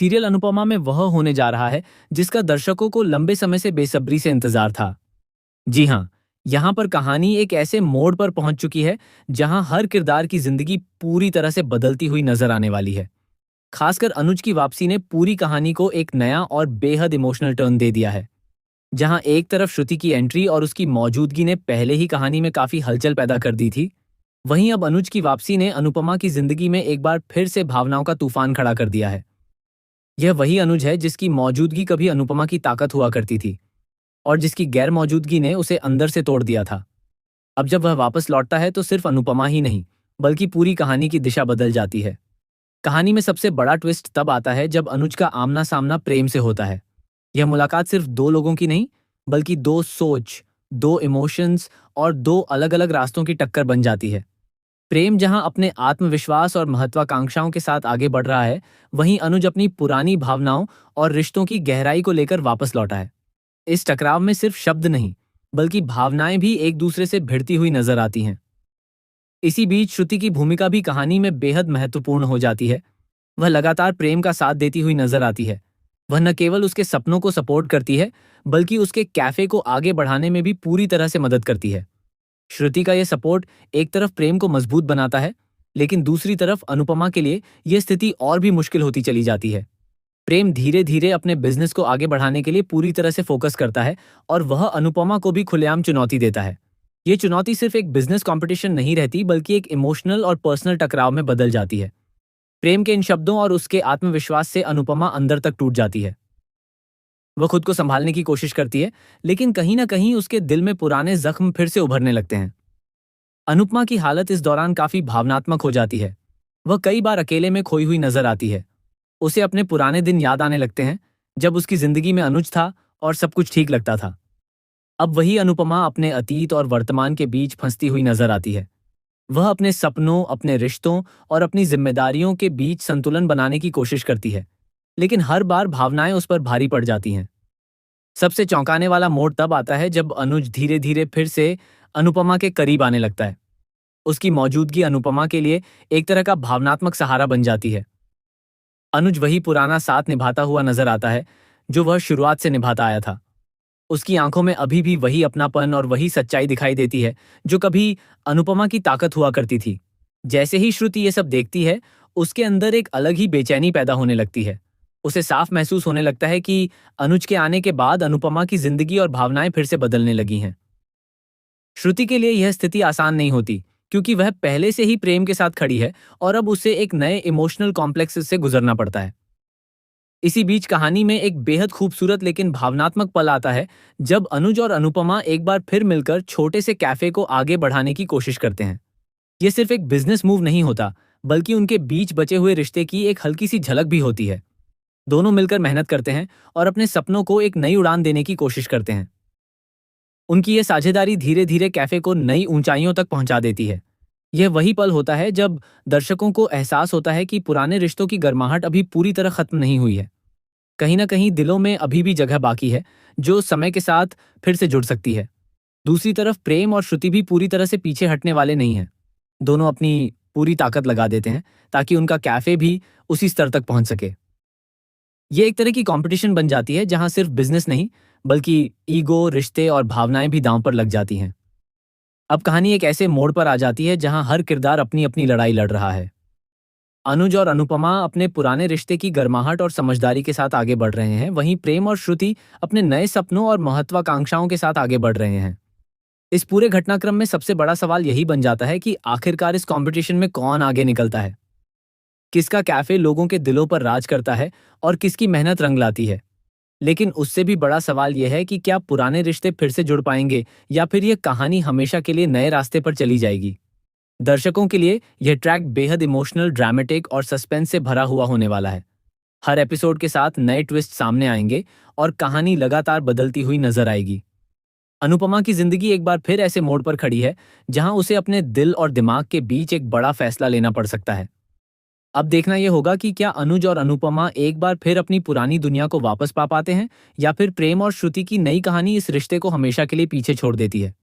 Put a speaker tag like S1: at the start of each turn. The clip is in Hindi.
S1: सीरियल अनुपमा में वह होने जा रहा है जिसका दर्शकों को लंबे समय से बेसब्री से इंतजार था। जी हाँ, यहाँ पर कहानी एक ऐसे मोड़ पर पहुंच चुकी है जहां हर किरदार की जिंदगी पूरी तरह से बदलती हुई नजर आने वाली है। खासकर अनुज की वापसी ने पूरी कहानी को एक नया और बेहद इमोशनल टर्न दे दिया है। जहां एक तरफ श्रुति की एंट्री और उसकी मौजूदगी ने पहले ही कहानी में काफी हलचल पैदा कर दी थी, वहीं अब अनुज की वापसी ने अनुपमा की जिंदगी में एक बार फिर से भावनाओं का तूफान खड़ा कर दिया है। यह वही अनुज है जिसकी मौजूदगी कभी अनुपमा की ताकत हुआ करती थी और जिसकी गैर मौजूदगी ने उसे अंदर से तोड़ दिया था। अब जब वह वापस लौटता है तो सिर्फ अनुपमा ही नहीं बल्कि पूरी कहानी की दिशा बदल जाती है। कहानी में सबसे बड़ा ट्विस्ट तब आता है जब अनुज का आमना सामना प्रेम से होता है। यह मुलाकात सिर्फ दो लोगों की नहीं बल्कि दो सोच, दो इमोशंस और दो अलग अलग रास्तों की टक्कर बन जाती है। प्रेम जहां अपने आत्मविश्वास और महत्वाकांक्षाओं के साथ आगे बढ़ रहा है, वहीं अनुज अपनी पुरानी भावनाओं और रिश्तों की गहराई को लेकर वापस लौटा है। इस टकराव में सिर्फ शब्द नहीं बल्कि भावनाएं भी एक दूसरे से भिड़ती हुई नजर आती हैं। इसी बीच श्रुति की भूमिका भी कहानी में बेहद महत्वपूर्ण हो जाती है। वह लगातार प्रेम का साथ देती हुई नजर आती है। वह न केवल उसके सपनों को सपोर्ट करती है बल्कि उसके कैफे को आगे बढ़ाने में भी पूरी तरह से मदद करती है। श्रुति का यह सपोर्ट एक तरफ प्रेम को मजबूत बनाता है, लेकिन दूसरी तरफ अनुपमा के लिए यह स्थिति और भी मुश्किल होती चली जाती है। प्रेम धीरे धीरे अपने बिजनेस को आगे बढ़ाने के लिए पूरी तरह से फोकस करता है और वह अनुपमा को भी खुलेआम चुनौती देता है। ये चुनौती सिर्फ एक बिजनेस कंपटीशन नहीं रहती बल्कि एक इमोशनल और पर्सनल टकराव में बदल जाती है। प्रेम के इन शब्दों और उसके आत्मविश्वास से अनुपमा अंदर तक टूट जाती है। वह खुद को संभालने की कोशिश करती है, लेकिन कहीं ना कहीं उसके दिल में पुराने जख्म फिर से उभरने लगते हैं। अनुपमा की हालत इस दौरान काफी भावनात्मक हो जाती है। वह कई बार अकेले में खोई हुई नजर आती है। उसे अपने पुराने दिन याद आने लगते हैं जब उसकी जिंदगी में अनुज था और सब कुछ ठीक लगता था। अब वही अनुपमा अपने अतीत और वर्तमान के बीच फंसती हुई नजर आती है। वह अपने सपनों, अपने रिश्तों और अपनी जिम्मेदारियों के बीच संतुलन बनाने की कोशिश करती है, लेकिन हर बार भावनाएं उस पर भारी पड़ जाती हैं। सबसे चौंकाने वाला मोड़ तब आता है जब अनुज धीरे धीरे फिर से अनुपमा के करीब आने लगता है। उसकी मौजूदगी अनुपमा के लिए एक तरह का भावनात्मक सहारा बन जाती है। अनुज वही पुराना साथ निभाता हुआ नजर आता है जो वह शुरुआत से निभाता आया था। उसकी आंखों में अभी भी वही अपनापन और वही सच्चाई दिखाई देती है जो कभी अनुपमा की ताकत हुआ करती थी। जैसे ही श्रुति ये सब देखती है, उसके अंदर एक अलग ही बेचैनी पैदा होने लगती है। उसे साफ महसूस होने लगता है कि अनुज के आने के बाद अनुपमा की जिंदगी और भावनाएं फिर से बदलने लगी हैं। श्रुति के लिए यह स्थिति आसान नहीं होती क्योंकि वह पहले से ही प्रेम के साथ खड़ी है और अब उसे एक नए इमोशनल कॉम्प्लेक्स से गुजरना पड़ता है। इसी बीच कहानी में एक बेहद खूबसूरत लेकिन भावनात्मक पल आता है जब अनुज और अनुपमा एक बार फिर मिलकर छोटे से कैफे को आगे बढ़ाने की कोशिश करते हैं। यह सिर्फ एक बिजनेस मूव नहीं होता बल्कि उनके बीच बचे हुए रिश्ते की एक हल्की सी झलक भी होती है। दोनों मिलकर मेहनत करते हैं और अपने सपनों को एक नई उड़ान देने की कोशिश करते हैं। उनकी यह साझेदारी धीरे धीरे कैफे को नई ऊंचाइयों तक पहुंचा देती है। यह वही पल होता है जब दर्शकों को एहसास होता है कि पुराने रिश्तों की गर्माहट अभी पूरी तरह खत्म नहीं हुई है। कहीं ना कहीं दिलों में अभी भी जगह बाकी है जो समय के साथ फिर से जुड़ सकती है। दूसरी तरफ प्रेम और श्रुति भी पूरी तरह से पीछे हटने वाले नहीं हैं। दोनों अपनी पूरी ताकत लगा देते हैं ताकि उनका कैफे भी उसी स्तर तक पहुंच सके। ये एक तरह की कंपटीशन बन जाती है जहां सिर्फ बिजनेस नहीं बल्कि ईगो, रिश्ते और भावनाएं भी दांव पर लग जाती हैं। अब कहानी एक ऐसे मोड़ पर आ जाती है जहां हर किरदार अपनी अपनी लड़ाई लड़ रहा है। अनुज और अनुपमा अपने पुराने रिश्ते की गर्माहट और समझदारी के साथ आगे बढ़ रहे हैं, वहीं प्रेम और श्रुति अपने नए सपनों और महत्वाकांक्षाओं के साथ आगे बढ़ रहे हैं। इस पूरे घटनाक्रम में सबसे बड़ा सवाल यही बन जाता है कि आखिरकार इस कंपटीशन में कौन आगे निकलता है। किसका कैफे लोगों के दिलों पर राज करता है और किसकी मेहनत रंग लाती है। लेकिन उससे भी बड़ा सवाल यह है कि क्या पुराने रिश्ते फिर से जुड़ पाएंगे या फिर यह कहानी हमेशा के लिए नए रास्ते पर चली जाएगी। दर्शकों के लिए यह ट्रैक बेहद इमोशनल, ड्रामेटिक और सस्पेंस से भरा हुआ होने वाला है। हर एपिसोड के साथ नए ट्विस्ट सामने आएंगे और कहानी लगातार बदलती हुई नजर आएगी। अनुपमा की जिंदगी एक बार फिर ऐसे मोड़ पर खड़ी है जहां उसे अपने दिल और दिमाग के बीच एक बड़ा फैसला लेना पड़ सकता है। अब देखना यह होगा कि क्या अनुज और अनुपमा एक बार फिर अपनी पुरानी दुनिया को वापस पा पाते हैं या फिर प्रेम और श्रुति की नई कहानी इस रिश्ते को हमेशा के लिए पीछे छोड़ देती है।